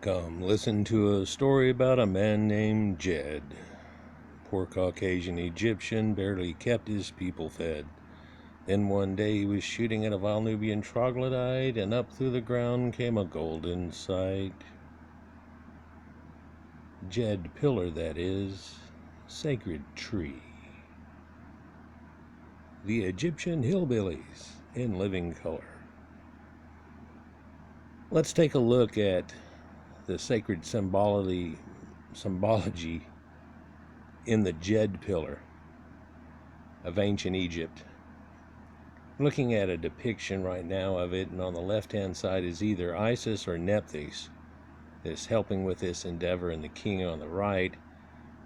Come listen to a story about a man named Djed. Poor Caucasian Egyptian barely kept his people fed. Then one day he was shooting at a vile Nubian troglodyte, and up through the ground came a golden sight. Djed pillar, that is, sacred tree. The Egyptian hillbillies in living color. Let's take a look at the sacred symbology in the Djed pillar of ancient Egypt. Looking at a depiction right now of it, and on the left-hand side is either Isis or Neptunes that's helping with this endeavor, and the king on the right.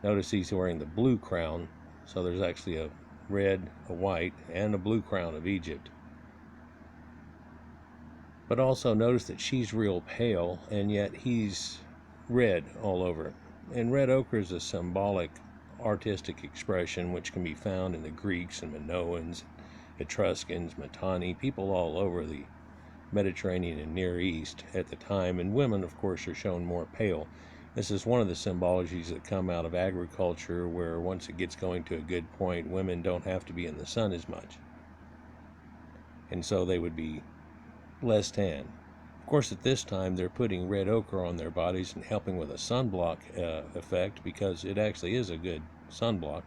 Notice he's wearing the blue crown, so there's actually a red, a white, and a blue crown of Egypt. But also notice that she's real pale, and yet he's red all over. And red ochre is a symbolic artistic expression which can be found in the Greeks and Minoans, Etruscans, Mitanni, people all over the Mediterranean and Near East at the time. And women, of course, are shown more pale. This is one of the symbologies that come out of agriculture, where once it gets going to a good point, women don't have to be in the sun as much. And so they would be less tan. Of course, at this time, they're putting red ochre on their bodies and helping with a sunblock effect, because it actually is a good sunblock.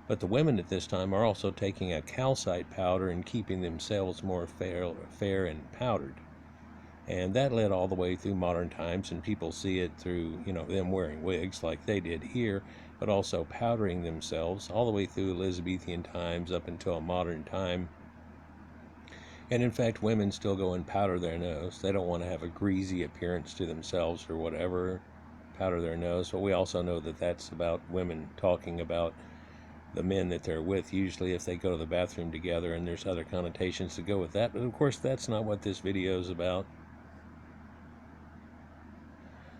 But the women at this time are also taking a calcite powder and keeping themselves more fair and powdered. And that led all the way through modern times, and people see it through, them wearing wigs like they did here, but also powdering themselves all the way through Elizabethan times up until a modern time. And in fact, women still go and powder their nose. They don't want to have a greasy appearance to themselves or whatever, powder their nose. But we also know that that's about women talking about the men that they're with, usually if they go to the bathroom together, and there's other connotations to go with that. But of course, that's not what this video is about.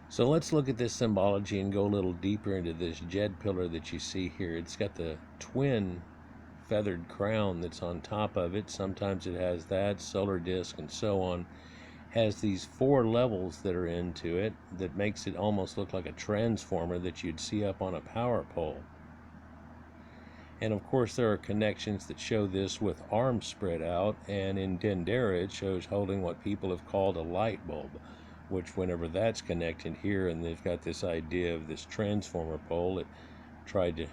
So let's look at this symbology and go a little deeper into this Djed pillar that you see here. It's got the twin feathered crown that's on top of it. Sometimes it has that, solar disk, and so on. Has these 4 levels that are into it that makes it almost look like a transformer that you'd see up on a power pole. And of course, there are connections that show this with arms spread out, and in Dendera it shows holding what people have called a light bulb, which whenever that's connected here, and they've got this idea of this transformer pole, it tried to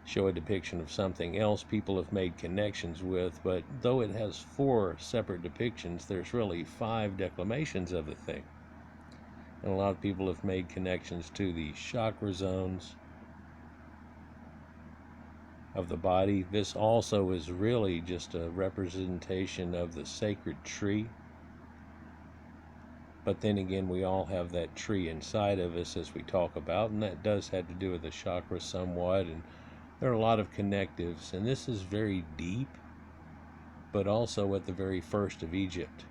show a depiction of something else people have made connections with. But though it has 4 separate depictions, there's really 5 declamations of the thing. And a lot of people have made connections to the chakra zones of the body. This also is really just a representation of the sacred tree. But then again, we all have that tree inside of us, as we talk about, and that does have to do with the chakra somewhat. And there are a lot of connectives, and this is very deep, but also at the very first of Egypt,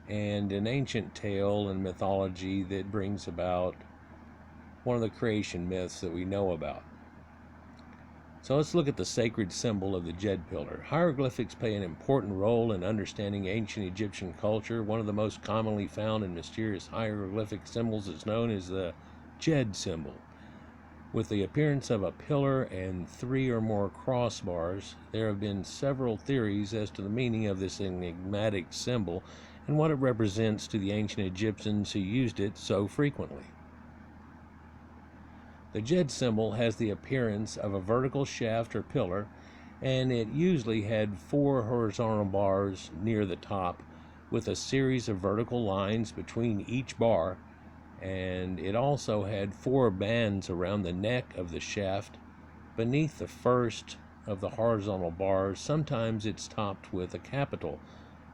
and an ancient tale and mythology that brings about one of the creation myths that we know about. So let's look at the sacred symbol of the Djed pillar. Hieroglyphics play an important role in understanding ancient Egyptian culture. One of the most commonly found and mysterious hieroglyphic symbols is known as the Djed symbol. With the appearance of a pillar and 3 or more crossbars, there have been several theories as to the meaning of this enigmatic symbol and what it represents to the ancient Egyptians who used it so frequently. The Djed symbol has the appearance of a vertical shaft or pillar, and it usually had 4 horizontal bars near the top with a series of vertical lines between each bar, and it also had 4 bands around the neck of the shaft beneath the first of the horizontal bars. Sometimes it's topped with a capital,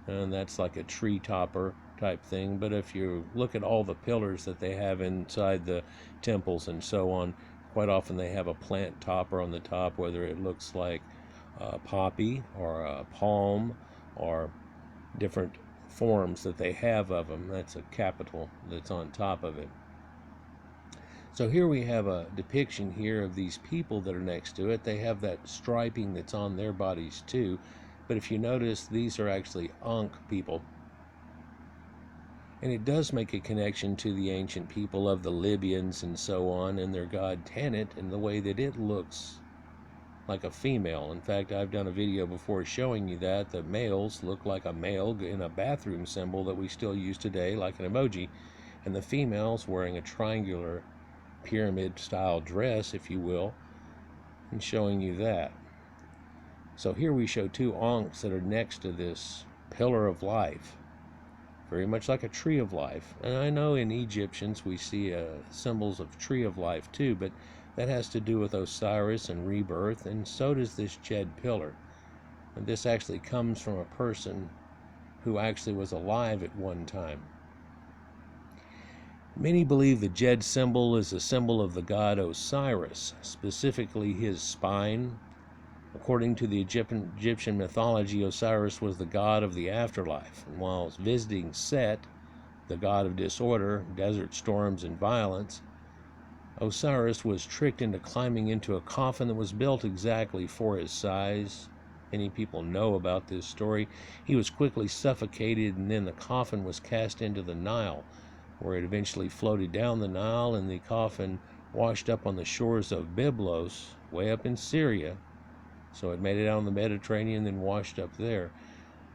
and that's like a tree topper type thing. But if you look at all the pillars that they have inside the temples and so on, quite often they have a plant topper on the top, whether it looks like a poppy or a palm or different forms that they have of them. That's a capital that's on top of it. So here we have a depiction here of these people that are next to it. They have that striping that's on their bodies too, but if you notice, these are actually Ankh people. And it does make a connection to the ancient people of the Libyans and so on, and their god Tanit, and the way that it looks like a female. In fact, I've done a video before showing you that the males look like a male in a bathroom symbol that we still use today, like an emoji, and the females wearing a triangular pyramid style dress, if you will, and showing you that. So here we show two ankhs that are next to this pillar of life, very much like a tree of life. And I know in Egyptians we see symbols of tree of life too, but that has to do with Osiris and rebirth, and so does this Djed pillar. And this actually comes from a person who actually was alive at one time. Many believe the Djed symbol is a symbol of the god Osiris, specifically his spine. According to the Egyptian mythology, Osiris was the god of the afterlife, and while visiting Set, the god of disorder, desert storms, and violence, Osiris was tricked into climbing into a coffin that was built exactly for his size. Many people know about this story. He was quickly suffocated, and then the coffin was cast into the Nile, where it eventually floated down the Nile, and the coffin washed up on the shores of Byblos, way up in Syria. So it made it out on the Mediterranean, then washed up there.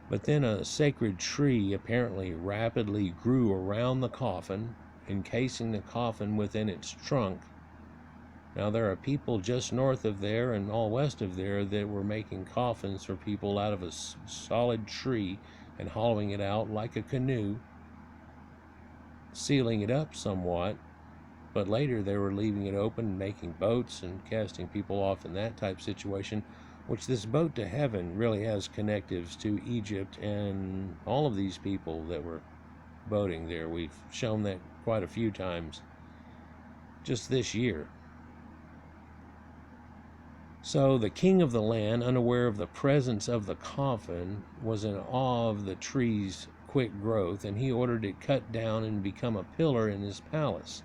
But then a sacred tree apparently rapidly grew around the coffin, encasing the coffin within its trunk. Now there are people just north of there and all west of there that were making coffins for people out of a solid tree and hollowing it out like a canoe, sealing it up somewhat. But later they were leaving it open and making boats and casting people off in that type situation, which this boat to heaven really has connectives to Egypt and all of these people that were boating there. We've shown that quite a few times just this year. So the king of the land, unaware of the presence of the coffin, was in awe of the tree's quick growth, and he ordered it cut down and become a pillar in his palace.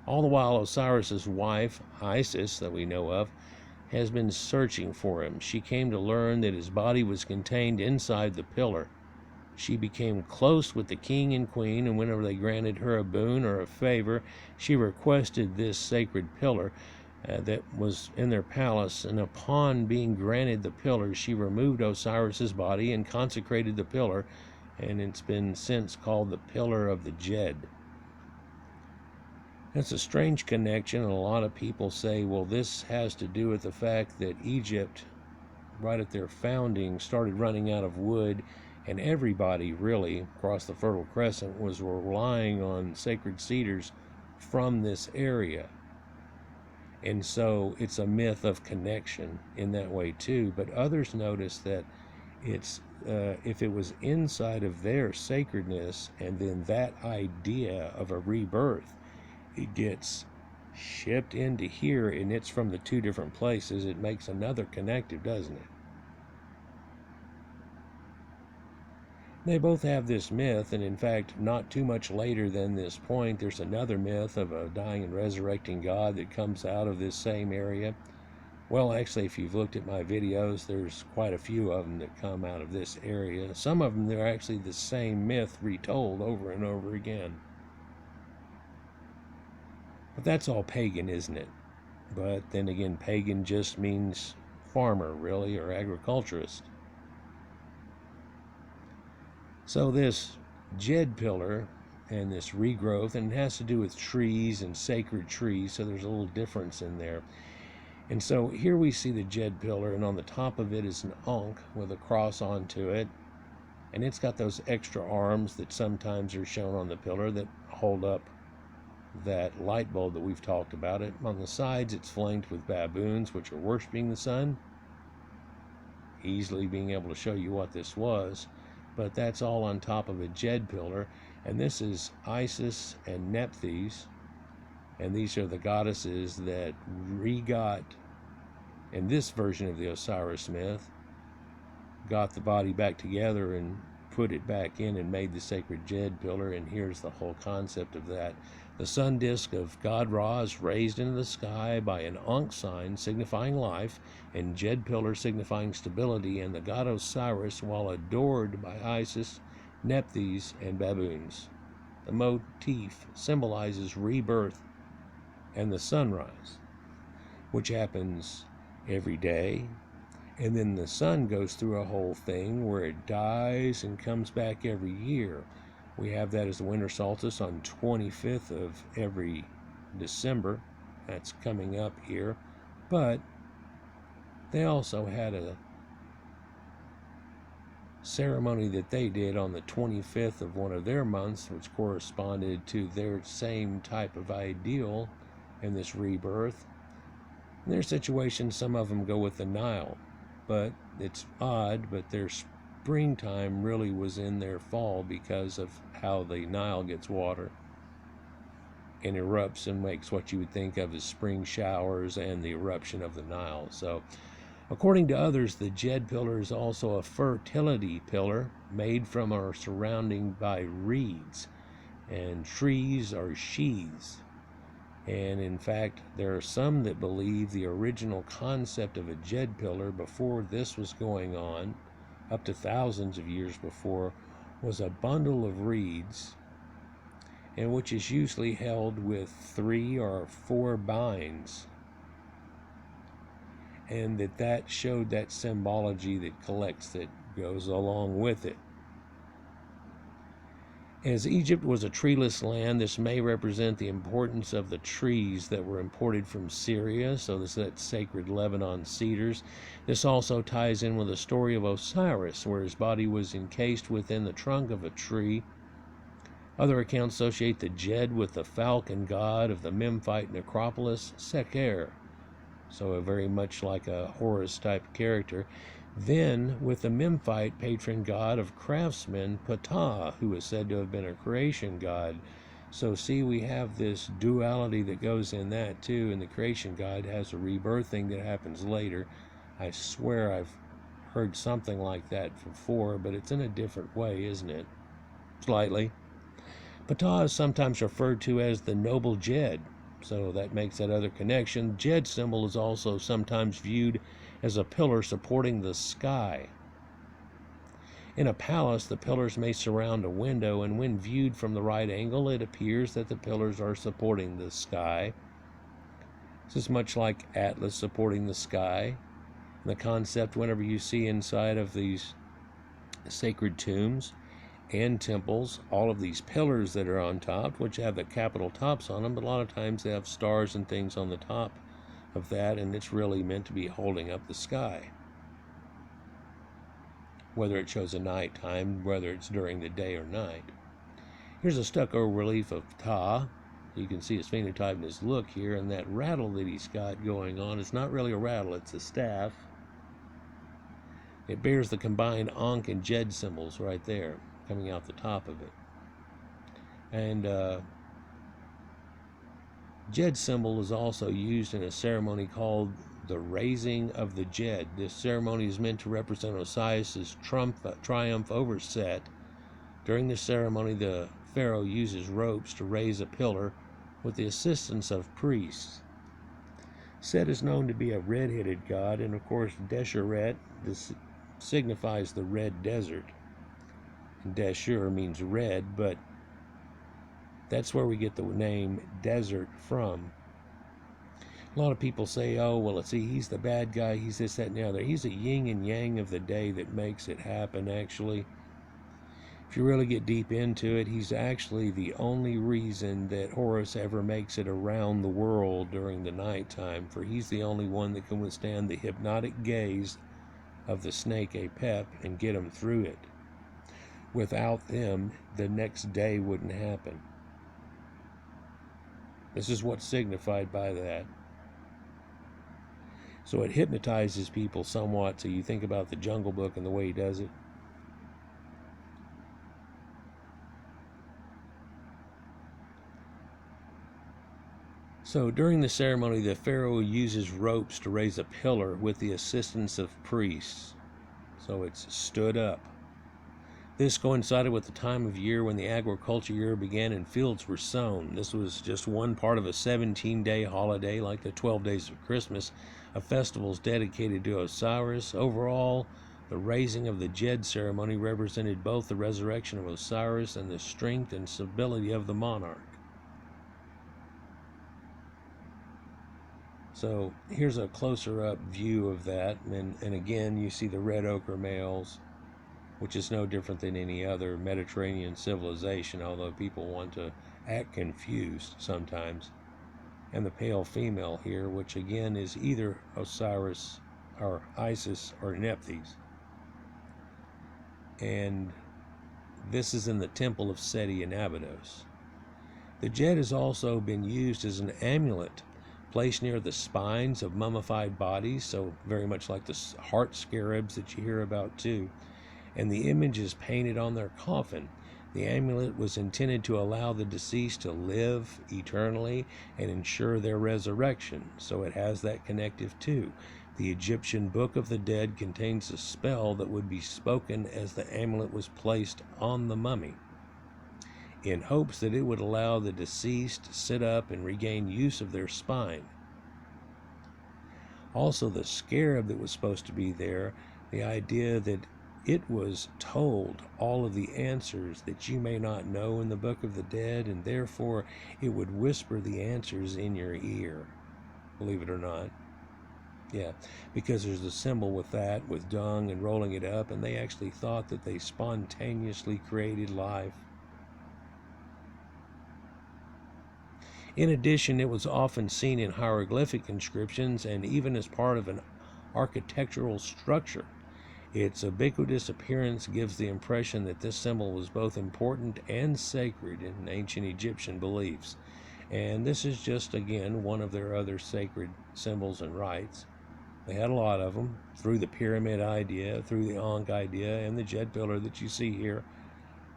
All the while, Osiris's wife, Isis, that we know of, has been searching for him. She came to learn that his body was contained inside the pillar. She became close with the king and queen, and whenever they granted her a boon or a favor, she requested this sacred pillar that was in their palace, and upon being granted the pillar, she removed Osiris's body and consecrated the pillar, and it's been since called the Pillar of the Djed. That's a strange connection, and a lot of people say, well, this has to do with the fact that Egypt, right at their founding, started running out of wood, and everybody really across the Fertile Crescent was relying on sacred cedars from this area. And so it's a myth of connection in that way too. But others notice that it's if it was inside of their sacredness, and then that idea of a rebirth, it gets shipped into here, and it's from the two different places, it makes another connective, doesn't it? They both have this myth, and in fact, not too much later than this point, there's another myth of a dying and resurrecting God that comes out of this same area. Well, actually, if you've looked at my videos, there's quite a few of them that come out of this area. Some of them, they're actually the same myth retold over and over again. But that's all pagan, isn't it? But then again, pagan just means farmer, really, or agriculturist. So this Djed pillar and this regrowth, and it has to do with trees and sacred trees, so there's a little difference in there. And so here we see the Djed pillar, and on the top of it is an ankh with a cross onto it, and it's got those extra arms that sometimes are shown on the pillar that hold up that light bulb that we've talked about. It on the sides, it's flanked with baboons, which are worshiping the sun. Easily being able to show you what this was, but that's all on top of a Djed pillar, and this is Isis and Neptunes, and these are the goddesses that re-got, in this version of the Osiris myth, got the body back together and put it back in and made the sacred Djed pillar. And here's the whole concept of that. The sun disk of God Ra is raised into the sky by an ankh sign signifying life, and Djed pillar signifying stability, and the god Osiris, while adored by Isis, Neptunes, and baboons. The motif symbolizes rebirth and the sunrise, which happens every day. And then the sun goes through a whole thing where it dies and comes back every year. We have that as the winter solstice on 25th of every December. That's coming up here. But they also had a ceremony that they did on the 25th of one of their months, which corresponded to their same type of ideal in this rebirth. In their situation, some of them go with the Nile, but it's odd, but their springtime really was in their fall because of how the Nile gets water and erupts and makes what you would think of as spring showers and the eruption of the Nile. So according to others, the Djed pillar is also a fertility pillar made from or surrounded by reeds, and trees are sheaths. And in fact, there are some that believe the original concept of a Djed pillar before this was going on, up to thousands of years before, was a bundle of reeds, and which is usually held with 3 or 4 binds, and that showed that symbology that collects, that goes along with it. As Egypt was a treeless land, this may represent the importance of the trees that were imported from Syria, so this is that sacred Lebanon cedars. This also ties in with the story of Osiris, where his body was encased within the trunk of a tree. Other accounts associate the Djed with the falcon god of the Memphite necropolis, Sekher, so very much like a Horus-type character. Then, with the Memphite patron god of craftsmen, Ptah, who is said to have been a creation god. So see, we have this duality that goes in that too, and the creation god has a rebirth thing that happens later. I swear I've heard something like that before, but it's in a different way, isn't it? Slightly. Ptah is sometimes referred to as the noble Djed, so that makes that other connection. Djed symbol is also sometimes viewed as a pillar supporting the sky. In a palace, the pillars may surround a window, and when viewed from the right angle, it appears that the pillars are supporting the sky. This is much like Atlas supporting the sky. The concept, whenever you see inside of these sacred tombs and temples, all of these pillars that are on top, which have the capital tops on them, but a lot of times they have stars and things on the top of that, and it's really meant to be holding up the sky. Whether it shows a nighttime, whether it's during the day or night. Here's a stucco relief of Ptah. You can see his phenotype and his look here, and that rattle that he's got going on is not really a rattle, it's a staff. It bears the combined Ankh and Djed symbols right there, coming out the top of it. And Djed symbol is also used in a ceremony called the Raising of the Djed. This ceremony is meant to represent Osiris' triumph over Set. During this ceremony, the pharaoh uses ropes to raise a pillar with the assistance of priests. Set is known to be a red-headed god, and of course Desheret, this signifies the red desert. And Deshur means red, but that's where we get the name desert from. A lot of people say, oh, well, let's see, he's the bad guy, he's this, that, and the other. He's a yin and yang of the day that makes it happen, actually. If you really get deep into it, he's actually the only reason that Horus ever makes it around the world during the nighttime, for he's the only one that can withstand the hypnotic gaze of the snake Apep and get him through it. Without them, the next day wouldn't happen. This is what's signified by that. So it hypnotizes people somewhat, so you think about the Jungle Book and the way he does it. So during the ceremony, the pharaoh uses ropes to raise a pillar with the assistance of priests. So it's stood up. This coincided with the time of year when the agriculture year began and fields were sown. This was just one part of a 17-day holiday, like the 12 days of Christmas, of festivals dedicated to Osiris. Overall, The raising of the Djed ceremony represented both the resurrection of Osiris and the strength and stability of the monarch. So here's a closer up view of that, and again you see the red ochre males, which is no different than any other Mediterranean civilization, although people want to act confused sometimes. And the pale female here, which again is either Osiris or Isis or Neptunes. And this is in the temple of Seti in Abydos. The Djed has also been used as an amulet placed near the spines of mummified bodies, so very much like the heart scarabs that you hear about too. And the image is painted on their coffin. The amulet was intended to allow the deceased to live eternally and ensure their resurrection, so it has that connective too. The Egyptian Book of the Dead contains a spell that would be spoken as the amulet was placed on the mummy, in hopes that it would allow the deceased to sit up and regain use of their spine. Also, the scarab that was supposed to be there, the idea that it was told all of the answers that you may not know in the Book of the Dead, and therefore it would whisper the answers in your ear, believe it or not. Yeah, because there's a symbol with that, with dung and rolling it up, and they actually thought that they spontaneously created life. In addition, it was often seen in hieroglyphic inscriptions and even as part of an architectural structure. Its ubiquitous appearance gives the impression that this symbol was both important and sacred in ancient Egyptian beliefs. And this is just, again, one of their other sacred symbols and rites. They had a lot of them, through the pyramid idea, through the Ankh idea, and the Djed pillar that you see here.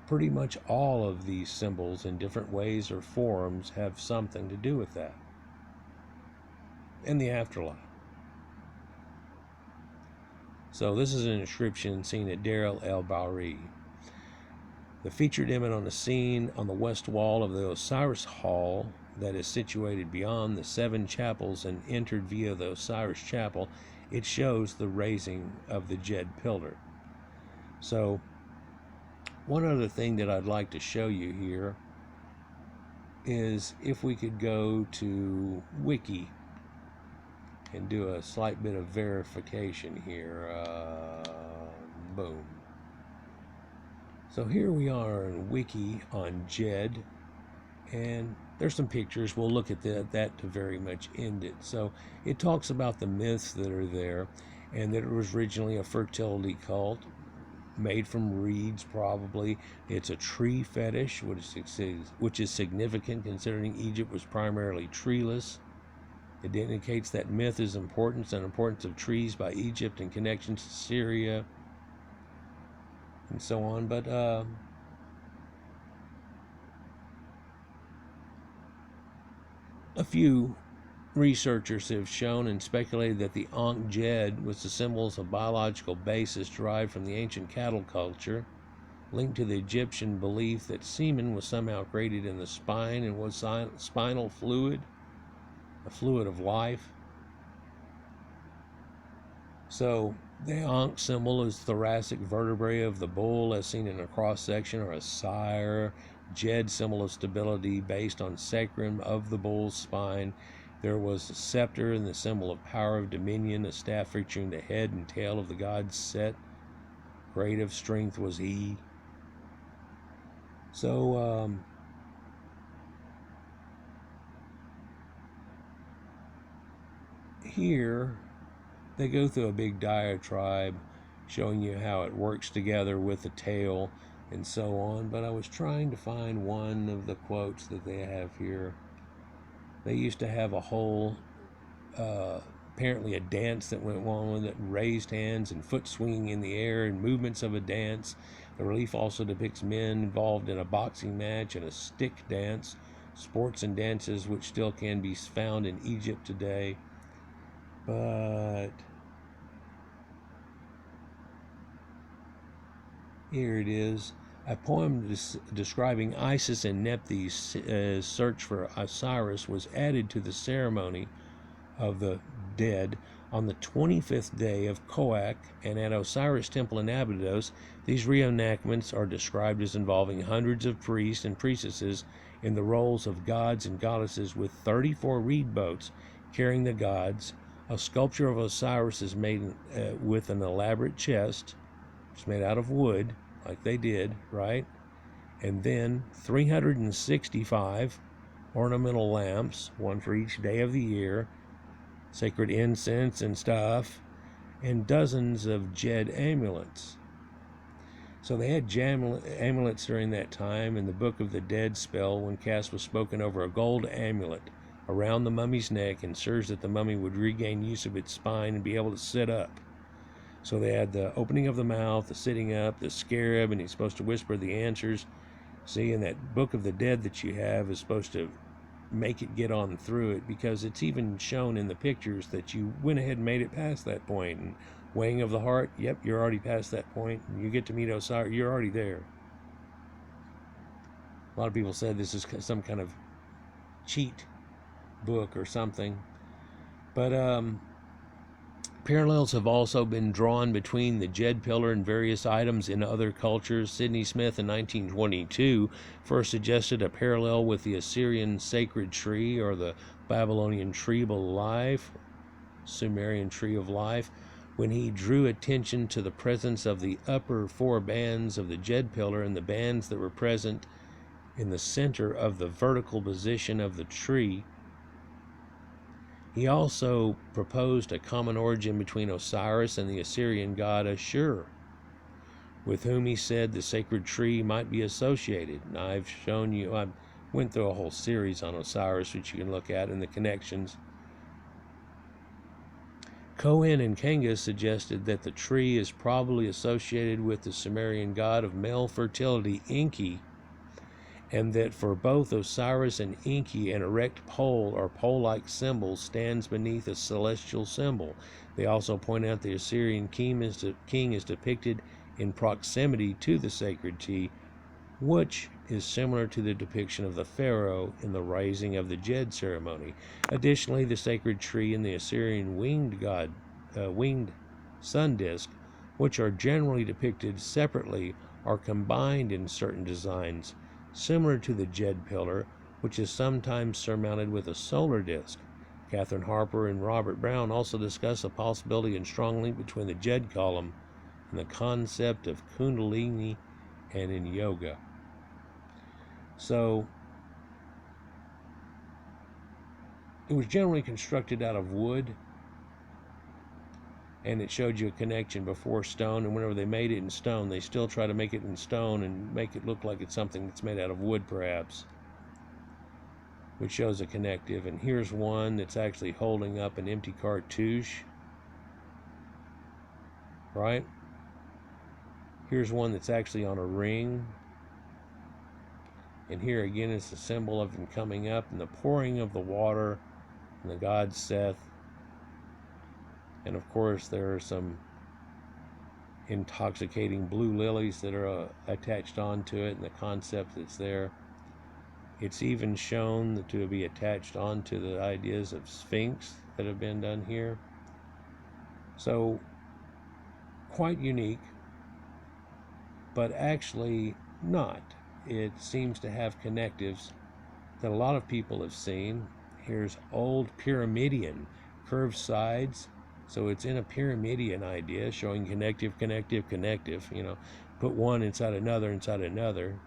Pretty much all of these symbols in different ways or forms have something to do with that. And the afterlife. So this is an inscription seen at Deir el-Bahri. The featured image on the scene on the west wall of the Osiris Hall that is situated beyond the 7 chapels and entered via the Osiris Chapel, it shows the raising of the Djed pillar. So one other thing that I'd like to show you here is if we could go to Wiki and do a slight bit of verification here. Boom. So here we are in Wiki on Djed, and there's some pictures. We'll look at that to very much end it. So it talks about the myths that are there, and that it was originally a fertility cult made from reeds, probably. It's a tree fetish, which is significant considering Egypt was primarily treeless. It indicates that myth is importance and importance of trees by Egypt and connections to Syria and so on. But a few researchers have shown and speculated that the Ankh Djed was the symbols of biological basis derived from the ancient cattle culture, linked to the Egyptian belief that semen was somehow created in the spine and was spinal fluid, a fluid of life. So the Ankh symbol is thoracic vertebrae of the bull as seen in a cross section, or a sire. Djed symbol of stability based on sacrum of the bull's spine. There was a scepter and the symbol of power of dominion, a staff featuring the head and tail of the god Set. Great of strength was he. So here they go through a big diatribe showing you how it works together with the tail and so on, but I was trying to find one of the quotes that they have here. They used to have a whole apparently a dance that went on with it, raised hands and foot swinging in the air and movements of a dance. The relief also depicts men involved in a boxing match and a stick dance, sports and dances which still can be found in Egypt today. But here it is. A poem describing Isis and Neptunes' search for Osiris was added to the ceremony of the dead On the 25th day of Koak and at Osiris Temple in Abydos, these reenactments are described as involving hundreds of priests and priestesses in the roles of gods and goddesses with 34 reed boats carrying the gods. A sculpture of Osiris is made with an elaborate chest. It's made out of wood, like they did, right? And then 365 ornamental lamps, one for each day of the year, sacred incense and stuff, and dozens of Djed amulets. So they had amulets during that time. In the Book of the Dead spell, when cast, was spoken over a gold amulet around the mummy's neck, ensures that the mummy would regain use of its spine and be able to sit up. So they had the opening of the mouth, the sitting up, the scarab, and he's supposed to whisper the answers. See, in that Book of the Dead that you have is supposed to make it get on through it, because it's even shown in the pictures that you went ahead and made it past that point. And weighing of the heart, yep, you're already past that point. And you get to meet Osiris, you're already there. A lot of people said this is some kind of cheat book or something, but parallels have also been drawn between the Djed pillar and various items in other cultures. Sidney Smith in 1922 first suggested a parallel with the Assyrian sacred tree, or the Babylonian tree of life, Sumerian tree of life, when he drew attention to the presence of the upper 4 bands of the Djed pillar and the bands that were present in the center of the vertical position of the tree. He also proposed a common origin between Osiris and the Assyrian god Ashur, with whom he said the sacred tree might be associated. And I've shown you, I went through a whole series on Osiris, which you can look at, and the connections. Cohen and Kangas suggested that the tree is probably associated with the Sumerian god of male fertility, Enki, and that for both Osiris and Enki, an erect pole or pole-like symbol stands beneath a celestial symbol. They also point out the Assyrian king is depicted in proximity to the sacred tree, which is similar to the depiction of the pharaoh in the raising of the Djed ceremony. Additionally, the sacred tree and the Assyrian winged sun disk, which are generally depicted separately, are combined in certain designs, similar to the Djed pillar, which is sometimes surmounted with a solar disk. Catherine Harper and Robert Brown also discuss a possibility and strong link between the Djed column and the concept of Kundalini and in yoga. So, it was generally constructed out of wood, and it showed you a connection before stone, and whenever they made it in stone, they still try to make it in stone and make it look like it's something that's made out of wood, perhaps, which shows a connective. And here's one that's actually holding up an empty cartouche, right? Here's one that's actually on a ring, and here again is the symbol of him coming up and the pouring of the water and the god Seth. And of course, there are some intoxicating blue lilies that are attached onto it, and the concept that's there. It's even shown to be attached onto the ideas of Sphinx that have been done here. So, quite unique, but actually not. It seems to have connectives that a lot of people have seen. Here's old pyramidion, curved sides. So it's in a pyramidion idea, showing connective, you know, put one inside another.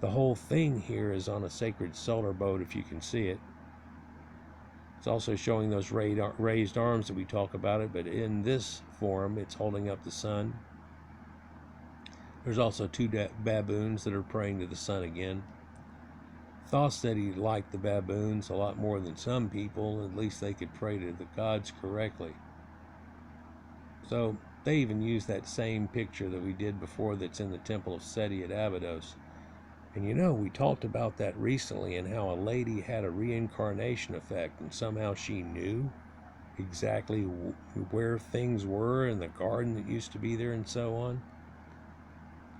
The whole thing here is on a sacred solar boat, if you can see it. It's also showing those raised arms that we talk about it, but in this form, it's holding up the sun. There's also 2 baboons that are praying to the sun again. Thoth said he liked the baboons a lot more than some people. At least they could pray to the gods correctly. So they even used that same picture that we did before that's in the Temple of Seti at Abydos. And you know, we talked about that recently, and how a lady had a reincarnation effect, and somehow she knew exactly where things were in the garden that used to be there and so on.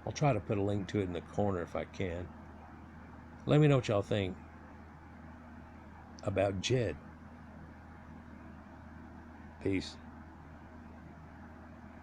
I'll try to put a link to it in the corner if I can. Let me know what y'all think about Djed. Peace.